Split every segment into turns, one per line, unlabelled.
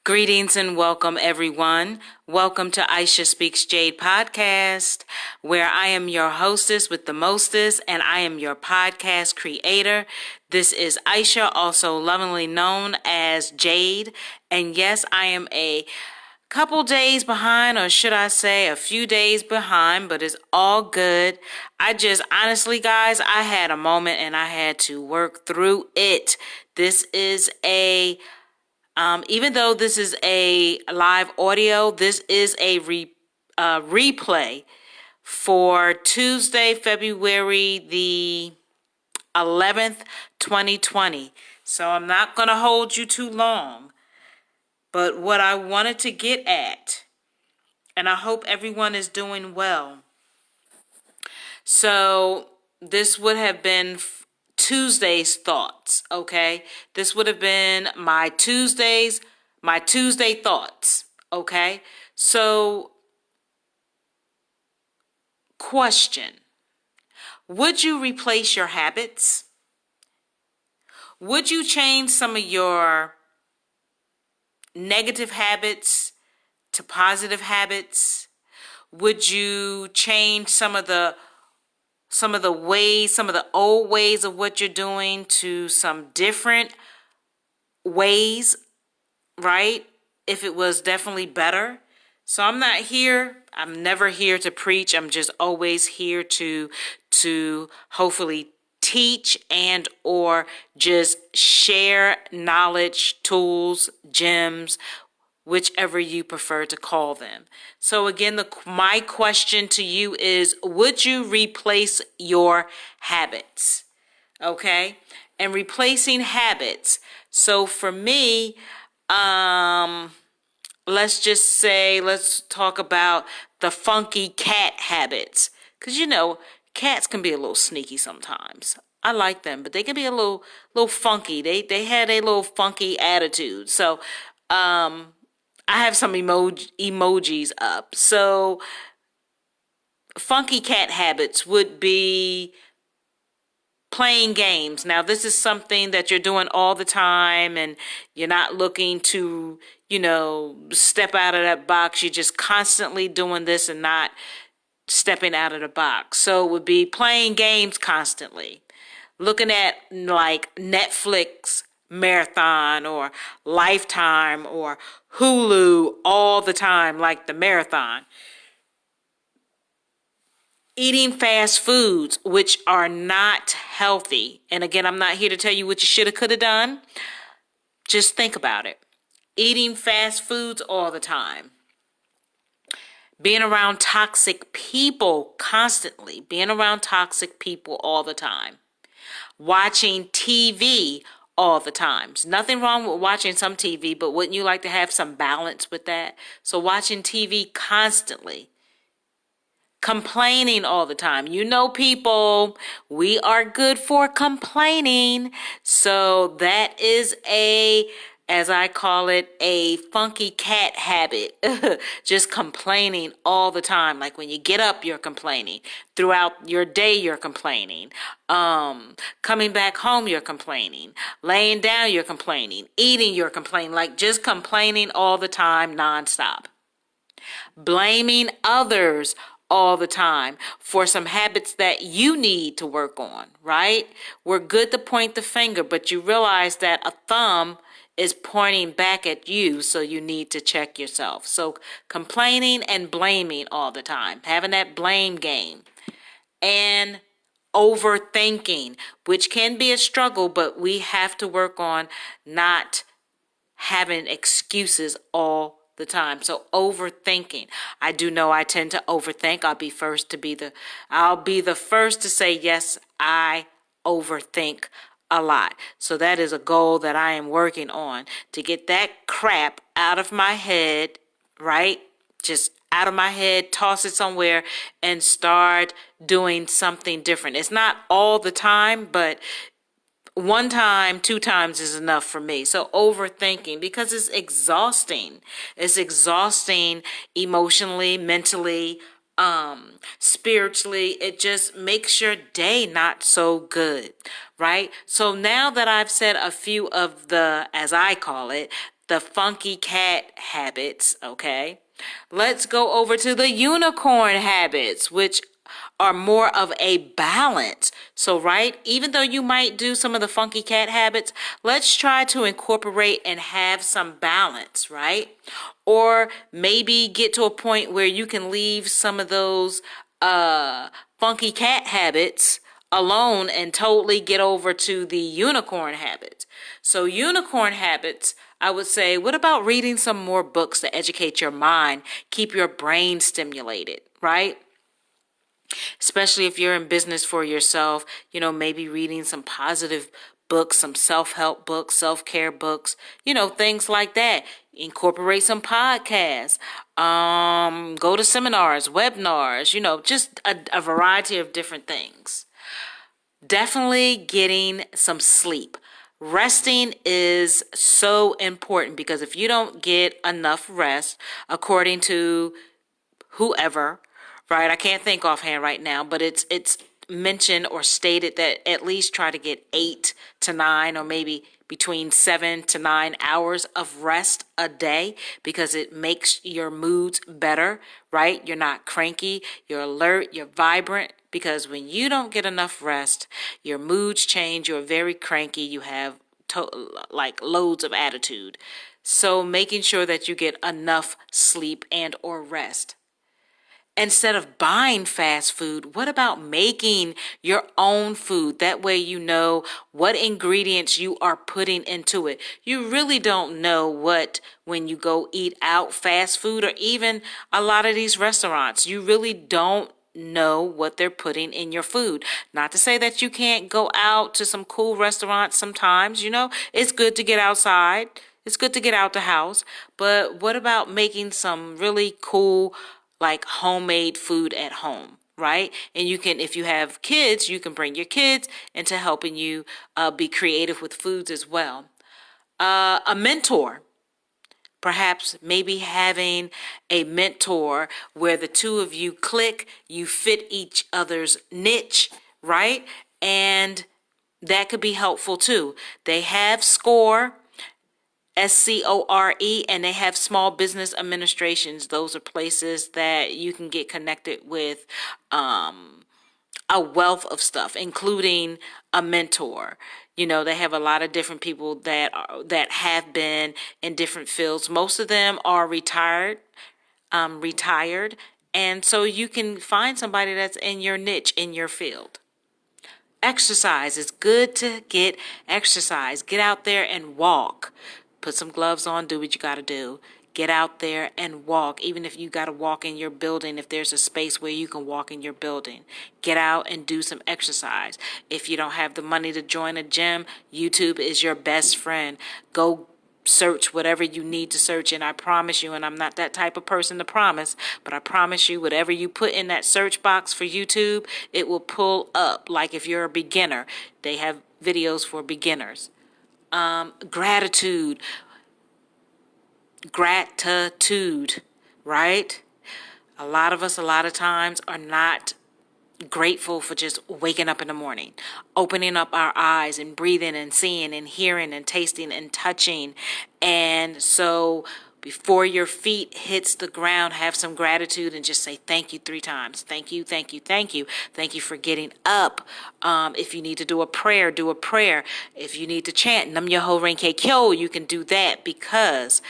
Greetings and welcome, everyone. Welcome to Aisha Speaks Jade podcast, where I am your hostess with the mostest, and I am your podcast creator. This is Aisha, also lovingly known as Jade, and yes, I am a couple days behind, or should I say a few days behind, but it's all good. Honestly, guys, I had a moment and I had to work through it. This is even though this is a live audio, this is a replay for Tuesday, February the 11th, 2020. So I'm not going to hold you too long. But what I wanted to get at, and I hope everyone is doing well. So this would have been Tuesday's thoughts, okay? This would have been my Tuesday thoughts, okay? So, question. Would you replace your habits? Would you change some of your negative habits to positive habits? Would you change some of the old ways of what you're doing to some different ways, right? If it was definitely better. So I'm never here to preach. I'm just always here to hopefully teach and or just share knowledge, tools, gems, whichever you prefer to call them. So again, my question to you is, would you replace your habits? Okay? And replacing habits. So for me, let's talk about the funky cat habits. Because, cats can be a little sneaky sometimes. I like them, but they can be a little funky. They had a little funky attitude. So, I have some emojis up. So, funky cat habits would be playing games. Now, this is something that you're doing all the time and you're not looking to, step out of that box. You're just constantly doing this and not stepping out of the box. So it would be playing games constantly, looking at like Netflix marathon or Lifetime or Hulu all the time, like the marathon. Eating fast foods, which are not healthy. And again, I'm not here to tell you what you should have, could have done. Just think about it. Eating fast foods all the time. Being around toxic people constantly. Being around toxic people all the time. Watching TV all the time. There's nothing wrong with watching some TV, but wouldn't you like to have some balance with that? So watching TV constantly. Complaining all the time. People, we are good for complaining. So that is as I call it, a funky cat habit. Just complaining all the time. Like when you get up, you're complaining. Throughout your day, you're complaining. Coming back home, you're complaining. Laying down, you're complaining. Eating, you're complaining. Like just complaining all the time, nonstop. Blaming others all the time for some habits that you need to work on, right? We're good to point the finger, but you realize that a thumb is pointing back at you, so you need to check yourself. So complaining and blaming all the time, having that blame game, and overthinking, which can be a struggle, but we have to work on not having excuses all the time. So overthinking. I do know I tend to overthink. I'll be the first to say, yes, I overthink a lot. So that is a goal that I am working on, to get that crap out of my head, right? Just out of my head, toss it somewhere and start doing something different. It's not all the time, but one time, 2 times is enough for me. So overthinking, because it's exhausting. It's exhausting emotionally, mentally, spiritually. It just makes your day not so good, right? So now that I've said a few of the, as I call it, the funky cat habits, okay? Let's go over to the unicorn habits, which are more of a balance. So, right, even though you might do some of the funky cat habits, let's try to incorporate and have some balance, right? Or maybe get to a point where you can leave some of those funky cat habits alone and totally get over to the unicorn habits. So unicorn habits, I would say, what about reading some more books to educate your mind, keep your brain stimulated, right? Especially if you're in business for yourself, maybe reading some positive books, some self-help books, self-care books, things like that. Incorporate some podcasts, go to seminars, webinars, just a variety of different things. Definitely getting some sleep. Resting is so important because if you don't get enough rest, according to whoever, right? I can't think offhand right now, but it's mentioned or stated that at least try to get 8 to 9 or maybe between 7 to 9 hours of rest a day because it makes your moods better, right? You're not cranky, you're alert, you're vibrant, because when you don't get enough rest, your moods change, you're very cranky, you have like loads of attitude. So making sure that you get enough sleep and or rest. Instead of buying fast food, what about making your own food? That way you know what ingredients you are putting into it. You really don't know what, when you go eat out fast food or even a lot of these restaurants, you really don't know what they're putting in your food. Not to say that you can't go out to some cool restaurants sometimes, it's good to get outside. It's good to get out the house. But what about making some really cool like homemade food at home, right? And you can, if you have kids, you can bring your kids into helping you be creative with foods as well. A mentor, perhaps maybe having a mentor where the two of you click, you fit each other's niche, right? And that could be helpful too. They have SCORE, SCORE, and they have small business administrations. Those are places that you can get connected with a wealth of stuff, including a mentor. They have a lot of different people that have been in different fields. Most of them are retired, and so you can find somebody that's in your niche, in your field. Exercise. It's good to get exercise. Get out there and walk. Put some gloves on, do what you got to do. Get out there and walk, even if you got to walk in your building, if there's a space where you can walk in your building. Get out and do some exercise. If you don't have the money to join a gym, YouTube is your best friend. Go search whatever you need to search, and I promise you, and I'm not that type of person to promise, but I promise you, whatever you put in that search box for YouTube, it will pull up. Like if you're a beginner, they have videos for beginners. Gratitude, right? A lot of us, a lot of times, are not grateful for just waking up in the morning, opening up our eyes and breathing and seeing and hearing and tasting and touching. And so before your feet hits the ground, have some gratitude and just say thank you 3 times. Thank you, thank you, thank you. Thank you for getting up. If you need to do a prayer, do a prayer. If you need to chant Nam Myoho Renge Kyo, you can do that, because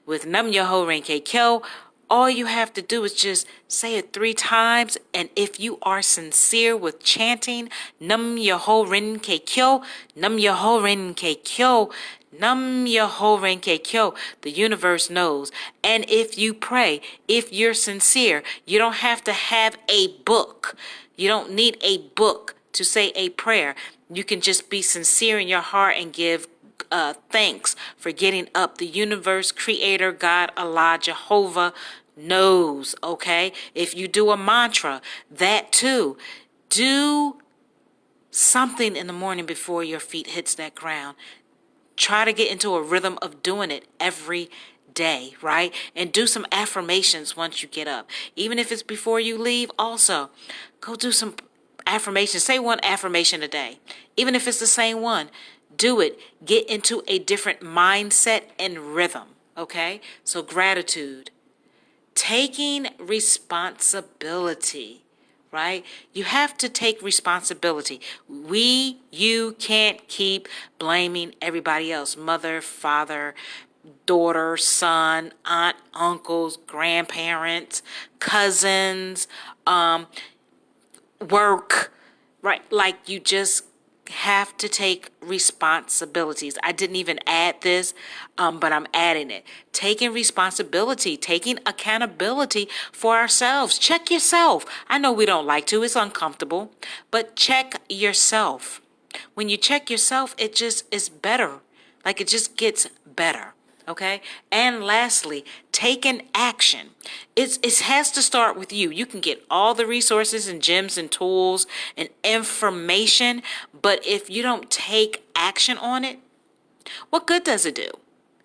with Nam Myoho Renge Kyo, all you have to do is just say it 3 times, and if you are sincere with chanting Nam Myoho Renge Kyo, Nam Myoho Renge Kyo, Nam Myoho Renge Kyo, the universe knows. And if you pray, if you're sincere, you don't have to have a book. You don't need a book to say a prayer. You can just be sincere in your heart and give thanks for getting up. The universe, creator, God, Allah, Jehovah knows, okay? If you do a mantra, that too. Do something in the morning before your feet hits that ground. Try to get into a rhythm of doing it every day, right? And do some affirmations once you get up. Even if it's before you leave, also, go do some affirmations. Say 1 affirmation a day. Even if it's the same one, do it. Get into a different mindset and rhythm. Okay? So gratitude. Taking responsibility, right? You have to take responsibility. You can't keep blaming everybody else. Mother, father, daughter, son, aunt, uncles, grandparents, cousins, work, right? Like you just have to take responsibilities. I didn't even add this, but I'm adding it. Taking responsibility, taking accountability for ourselves. Check yourself. I know we don't like to, it's uncomfortable, but check yourself. When you check yourself, it just is better. Like it just gets better. Okay. And lastly, taking action. It has to start with you. You can get all the resources and gems and tools and information, but if you don't take action on it, what good does it do?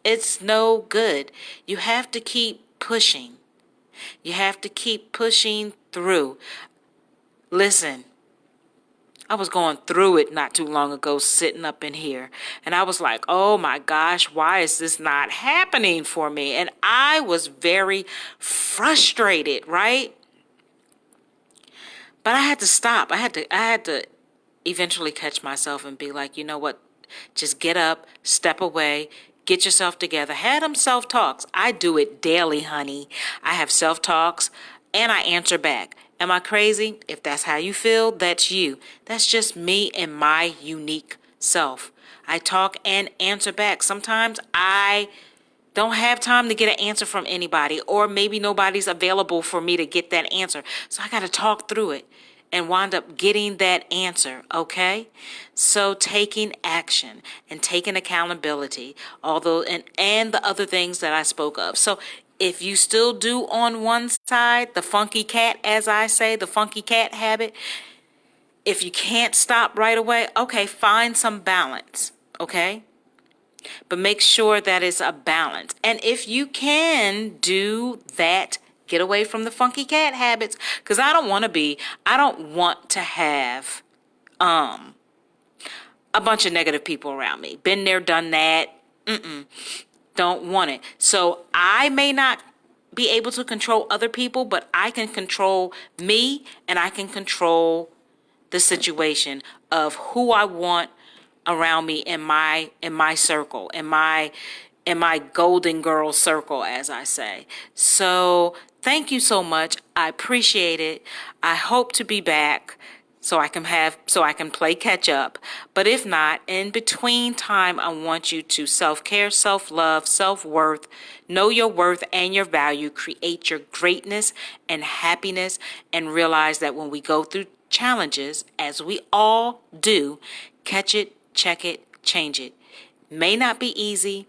It's no good. You have to keep pushing. You have to keep pushing through. Listen, I was going through it not too long ago, sitting up in here. And I was like, oh my gosh, why is this not happening for me? And I was very frustrated, right? But I had to stop. I had to eventually catch myself and be like, you know what? Just get up, step away, get yourself together. Had them self-talks. I do it daily, honey. I have self-talks and I answer back. Am I crazy? If that's how you feel, that's you. That's just me and my unique self. I talk and answer back. Sometimes I don't have time to get an answer from anybody, or maybe nobody's available for me to get that answer. So I got to talk through it and wind up getting that answer, okay? So taking action and taking accountability, although and the other things that I spoke of. So if you still do on one side, the funky cat, as I say, the funky cat habit, if you can't stop right away, okay, find some balance, okay? But make sure that it's a balance. And if you can do that, get away from the funky cat habits, because I don't want to have a bunch of negative people around me. Been there, done that. Don't want it. So I may not be able to control other people, but I can control me, and I can control the situation of who I want around me in my circle, in my golden girl circle, as I say. So thank you so much. I appreciate it. I hope to be back so I can play catch up. But if not, in between time, I want you to self-care, self-love, self-worth, know your worth and your value, create your greatness and happiness, and realize that when we go through challenges, as we all do, catch it, check it, change it. May not be easy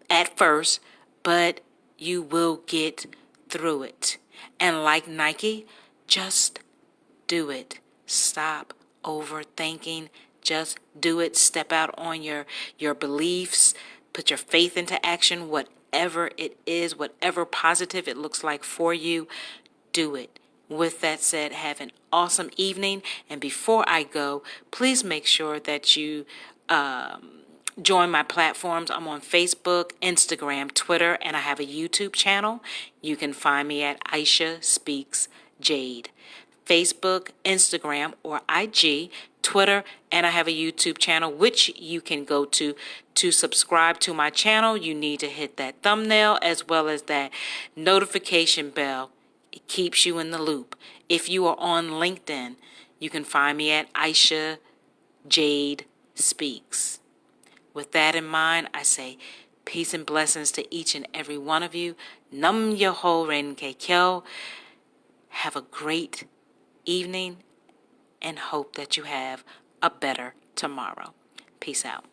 at first, but you will get through it. And like Nike, just do it. Stop overthinking. Just do it. Step out on your beliefs. Put your faith into action. Whatever it is, whatever positive it looks like for you, do it. With that said, have an awesome evening. And before I go, please make sure that you join my platforms. I'm on Facebook, Instagram, Twitter, and I have a YouTube channel. You can find me at Aisha Speaks Jade. Facebook, Instagram, or IG, Twitter, and I have a YouTube channel, which you can go to. To subscribe to my channel, you need to hit that thumbnail as well as that notification bell. It keeps you in the loop. If you are on LinkedIn, you can find me at Aisha Jade Speaks. With that in mind, I say peace and blessings to each and every one of you. Nam Yoho Renge Kyo. Have a great evening and hope that you have a better tomorrow. Peace out.